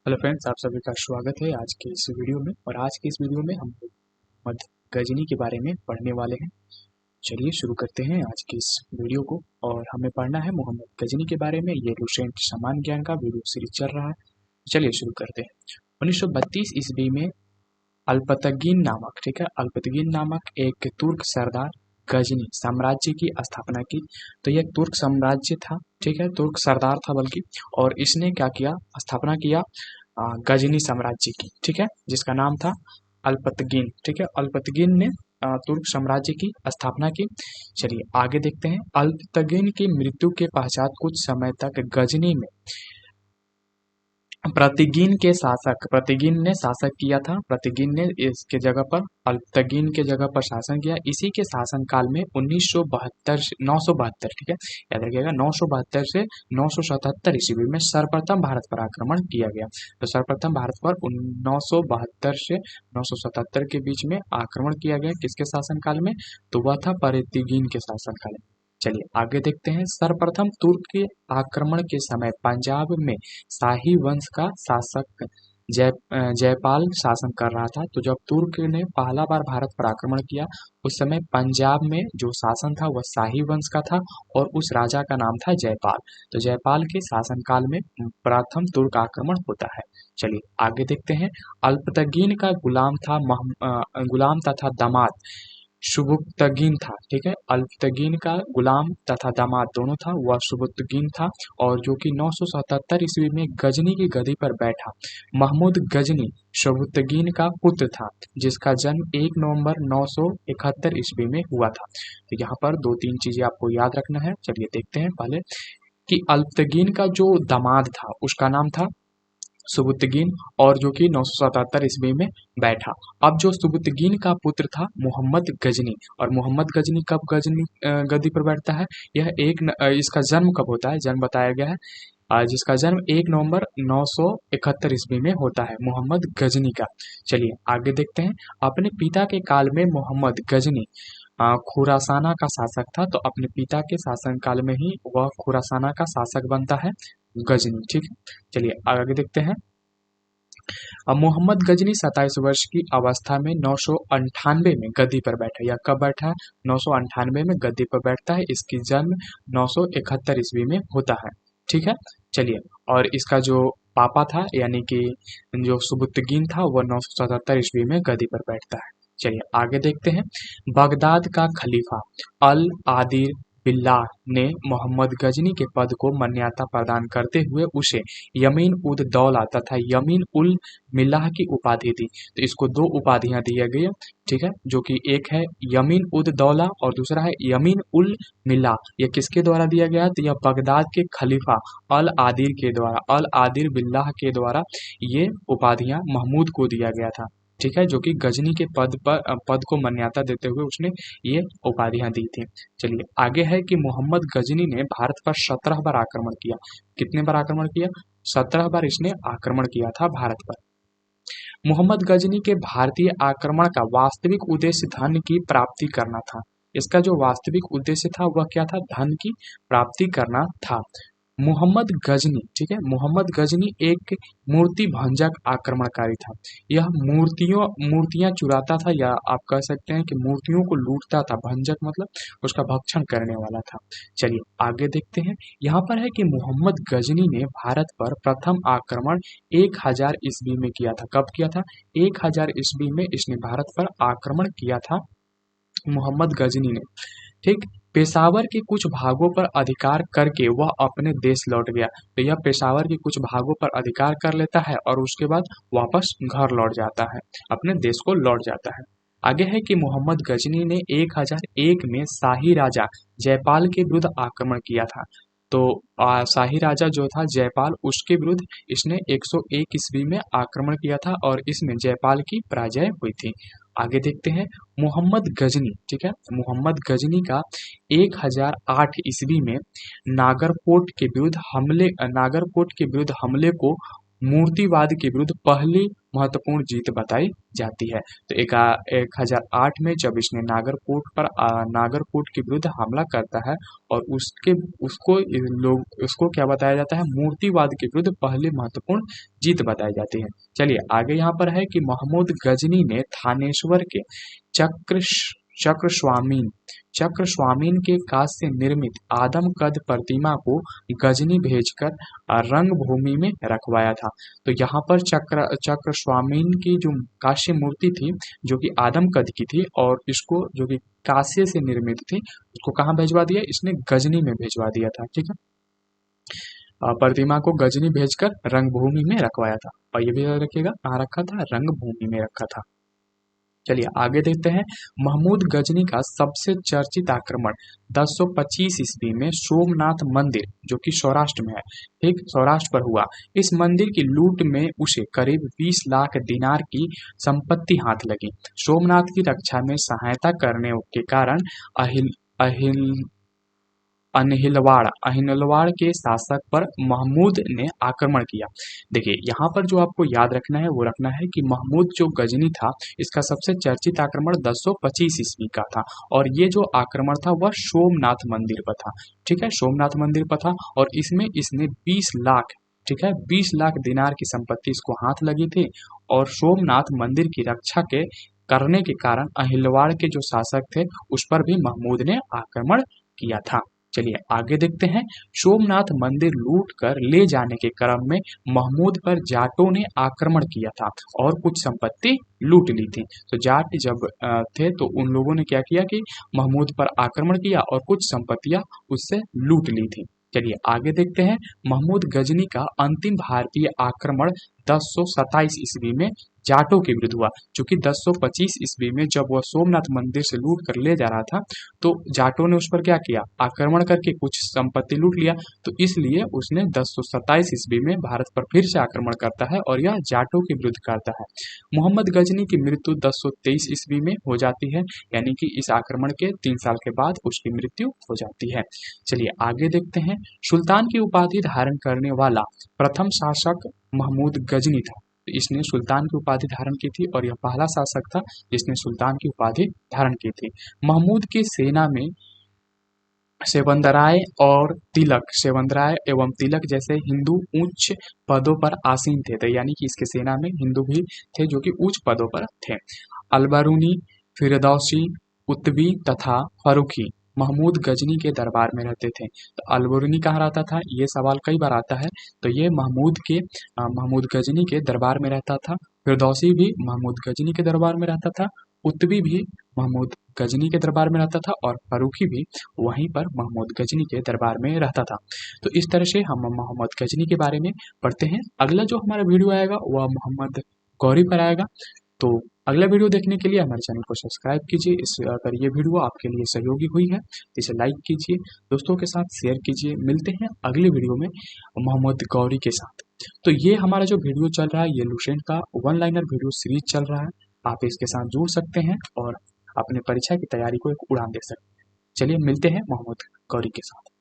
Hello friends, आप सभी का स्वागत है आज के इस वीडियो में। और आज के इस वीडियो में हम मोहम्मद गजनी के बारे में पढ़ने वाले हैं। चलिए शुरू करते हैं आज की इस वीडियो को। और हमें पढ़ना है मोहम्मद गजनी के बारे में। ये लुसेंट सामान्य ज्ञान का वीडियो सीरीज चल रहा है। चलिए शुरू करते हैं। 1932 ईस्वी में अल्पतगीन नामक अल्पतगीन नामक एक तुर्क सरदार गजनी साम्राज्य की स्थापना की। तो यह तुर्क साम्राज्य था, ठीक है, तुर्क सरदार था बल्कि। और इसने क्या किया, स्थापना किया गजनी साम्राज्य की, ठीक है, जिसका नाम था अल्पतगीन। ठीक है, अल्पतगीन ने तुर्क साम्राज्य की स्थापना की। चलिए आगे देखते हैं। अल्पतगीन की मृत्यु के पश्चात कुछ समय तक गजनी में प्रतिगीन ने शासक किया था। प्रतिगीन ने इसके जगह पर अल्पतगीन के जगह पर शासन किया। इसी के शासनकाल में 972, ठीक है, याद रखिएगा, 972 से 977 ईस्वी में सर्वप्रथम भारत पर आक्रमण किया गया। तो सर्वप्रथम भारत पर 972 से 977 के बीच में आक्रमण किया गया। किसके शासनकाल में? तो वह था प्रतिगीन के शासनकाल में। चलिए आगे देखते हैं। सर्वप्रथम तुर्क के आक्रमण के समय पंजाब में शाही वंश का शासक जयपाल शासन कर रहा था। तो जब तुर्क ने पहला बार भारत पर आक्रमण किया, उस समय पंजाब में जो शासन था वह शाही वंश का था और उस राजा का नाम था जयपाल। तो जयपाल के शासनकाल में प्रथम तुर्क आक्रमण होता है। चलिए आगे देखते हैं। अल्पतगीन का गुलाम तथा दामाद सुबुक्तगीन था। ठीक है, अल्पतगीन का गुलाम तथा दामाद दोनों था, वह सुबुक्तगीन था। और जो कि 977 ईस्वी में गजनी की गद्दी पर बैठा। महमूद गजनी सुबुक्तगीन का पुत्र था, जिसका जन्म 1 नवंबर 971 ईस्वी में हुआ था। तो यहाँ पर दो तीन चीजें आपको याद रखना है। चलिए देखते हैं पहले कि अल्पतगीन का जो दामाद था उसका नाम था सुबुक्तगीन, और जो कि 977 ईस्वी में बैठा। अब जो सुबुक्तगीन का पुत्र था मोहम्मद गजनी, और मोहम्मद गजनी कब गद्दी पर बैठता है? इसका जन्म कब होता है? जन्म बताया गया है, जिसका जन्म 1 नवंबर 971 ईस्वी में होता है, मोहम्मद गजनी का। चलिए आगे देखते हैं। अपने पिता के काल में मोहम्मद गजनी खुरासाना का शासक था। तो अपने पिता के शासनकाल में ही वह खुरासाना का शासक बनता है गजनी। ठीक है, चलिए आगे देखते हैं। अब मोहम्मद गजनी 27 वर्ष की अवस्था में 998 में गद्दी पर बैठा। या कब बैठा है? 998 में गद्दी पर बैठता है। इसकी जन्म 971 ईस्वी में होता है। ठीक है, चलिए। और इसका जो पापा था यानी कि जो सुबुक्तगीन था वह 977 ईस्वी में गद्दी पर बैठता है। चलिए आगे देखते हैं। बगदाद का खलीफा अल आदिर बिल्लाह ने मोहम्मद गजनी के पद को मान्यता प्रदान करते हुए उसे यमीन उद दौला तथा यमीन उल मिल्लाह की उपाधि दी। तो इसको दो उपाधियां दी गई, ठीक है, जो कि एक है यमीन उद दौला और दूसरा है यमीन उल मिल्लाह। यह किसके द्वारा दिया गया? तो यह बगदाद के खलीफा अल आदिर बिल्लाह के द्वारा ये उपाधियां महमूद को दिया गया था। ठीक है, जो कि गजनी के पद को मान्यता देते हुए उसने ये उपाधियां दी थी। चलिए आगे है कि मोहम्मद गजनी ने भारत पर 17 बार आक्रमण किया। कितने बार आक्रमण किया? 17 बार इसने आक्रमण किया था भारत पर। मोहम्मद गजनी के भारतीय आक्रमण का वास्तविक उद्देश्य धन की प्राप्ति करना था। इसका जो वास्तविक उद्देश्य था वह क्या था? धन की प्राप्ति करना था। मोहम्मद गजनी, ठीक है, मोहम्मद गजनी एक मूर्ति भंजक आक्रमणकारी था। यह मूर्तियां चुराता था, या आप कह सकते हैं कि मूर्तियों को लूटता था। भंजक मतलब उसका भक्षण करने वाला था। चलिए आगे देखते हैं। यहाँ पर है कि मोहम्मद गजनी ने भारत पर प्रथम आक्रमण 1000 ईस्वी में किया था। कब किया था? 1000 ईस्वी में इसने भारत पर आक्रमण किया था मोहम्मद गजनी ने। ठीक, पेशावर के कुछ भागों पर अधिकार करके वह अपने देश लौट गया। तो यह पेशावर के कुछ भागों पर अधिकार कर लेता है और उसके बाद वापस घर लौट जाता है, अपने देश को लौट जाता है। आगे है कि मोहम्मद गजनी ने 1001 में शाही राजा जयपाल के विरुद्ध आक्रमण किया था। तो शाही राजा जो था जयपाल, उसके विरुद्ध इसने 101 ईस्वी में आक्रमण किया था और इसमें जयपाल की पराजय हुई थी। आगे देखते हैं। मोहम्मद गजनी, ठीक है, मोहम्मद गजनी का 1008 ईस्वी में नागरकोट के विरुद्ध हमले को मूर्तिवाद के विरुद्ध पहली महत्वपूर्ण जीत बताई जाती है। तो 1008 में जब इसने नागरकोट के विरुद्ध हमला करता है और उसको क्या बताया जाता है, मूर्तिवाद के विरुद्ध पहली महत्वपूर्ण जीत बताई जाती है। चलिए आगे यहाँ पर है कि महमूद गजनी ने थानेश्वर के चक्रस्वामीन के कांस्य से निर्मित आदमकद प्रतिमा को गजनी भेजकर रंगभूमि में रखवाया था। तो यहाँ पर चक्रस्वामीन की जो कांस्य मूर्ति थी जो कि आदमकद की थी और इसको जो कि कांस्य से निर्मित थी उसको कहाँ भेजवा दिया, इसने गजनी में भेजवा दिया था। ठीक है, प्रतिमा को गजनी भेजकर रंगभूमि में रखवाया था। और ये भी याद रखिएगा कहाँ रखा था, रंगभूमि में रखा था। चलिए आगे देखते हैं। महमूद गजनी का सबसे चर्चित आक्रमण 1025 ईस्वी में सोमनाथ मंदिर जो कि सौराष्ट्र में है, ठीक, सौराष्ट्र पर हुआ। इस मंदिर की लूट में उसे करीब 20 लाख दिनार की संपत्ति हाथ लगी। सोमनाथ की रक्षा में सहायता करने के कारण अहिलवाड़ के शासक पर महमूद ने आक्रमण किया। देखिए यहाँ पर जो आपको याद रखना है वो रखना है कि महमूद जो गजनी था इसका सबसे चर्चित आक्रमण 1025 ईस्वी का था और ये जो आक्रमण था वह सोमनाथ मंदिर पर था। ठीक है, सोमनाथ मंदिर पर था और इसमें इसने 20 लाख, ठीक है, 20 लाख दिनार की संपत्ति इसको हाथ लगी थी और सोमनाथ मंदिर की रक्षा करने के कारण अहिलवाड़ के जो शासक थे उस पर भी महमूद ने आक्रमण किया था। चलिए आगे देखते हैं। सोमनाथ मंदिर लूट कर ले जाने के क्रम में महमूद पर जाटों ने आक्रमण किया था और कुछ संपत्ति लूट ली थी। तो जाट जब थे तो उन लोगों ने क्या किया कि महमूद पर आक्रमण किया और कुछ संपत्तियां उससे लूट ली थी। चलिए आगे देखते हैं। महमूद गजनी का अंतिम भारतीय आक्रमण 1027 ईस्वी में जाटों के विरुद्ध हुआ। चूंकि 1025 ईस्वी में जब वह सोमनाथ मंदिर से लूट कर ले जा रहा था तो जाटों ने उस पर क्या किया, आक्रमण करके कुछ संपत्ति लूट लिया। तो इसलिए उसने 1027 ईस्वी में भारत पर फिर से आक्रमण करता है और यह जाटों के विरुद्ध करता है। मोहम्मद गजनी की मृत्यु 1023 ईस्वी में हो जाती है, यानी कि इस आक्रमण के 3 साल के बाद उसकी मृत्यु हो जाती है। चलिए आगे देखते हैं। सुल्तान की उपाधि धारण करने वाला प्रथम शासक महमूद गजनी था। इसने सुल्तान की उपाधि धारण की थी और यह पहला शासक था जिसने सुल्तान की उपाधि धारण की थी। महमूद की सेना में सेवंदराय एवं तिलक जैसे हिंदू उच्च पदों पर आसीन थे। तो यानी कि इसके सेना में हिंदू भी थे जो कि उच्च पदों पर थे। अलबरूनी, फिरदौसी, कुतबी तथा फरूखी महमूद गजनी के दरबार में रहते थे। तो अलबरूनी कहाँ रहता था, ये सवाल कई बार आता है। तो ये महमूद गजनी के दरबार में रहता था। फिरदौसी भी महमूद गजनी के दरबार में रहता था। कुतबी भी महमूद गजनी के दरबार में रहता था और फरूखी भी वहीं पर महमूद गजनी के दरबार में रहता था। तो इस तरह से हम मोहम्मद गजनी के बारे में पढ़ते हैं। अगला जो हमारा वीडियो आएगा वह मोहम्मद गौरी पर आएगा। तो अगला वीडियो देखने के लिए हमारे चैनल को सब्सक्राइब कीजिए। अगर ये वीडियो आपके लिए सहयोगी हुई है तो इसे लाइक कीजिए, दोस्तों के साथ शेयर कीजिए। मिलते हैं अगले वीडियो में मोहम्मद गौरी के साथ। तो ये हमारा जो वीडियो चल रहा है ये लुसेंट का 1 लाइनर वीडियो सीरीज चल रहा है। आप इसके साथ जुड़ सकते हैं और अपने परीक्षा की तैयारी को एक उड़ान दे सकते हैं। चलिए मिलते हैं मोहम्मद गौरी के साथ।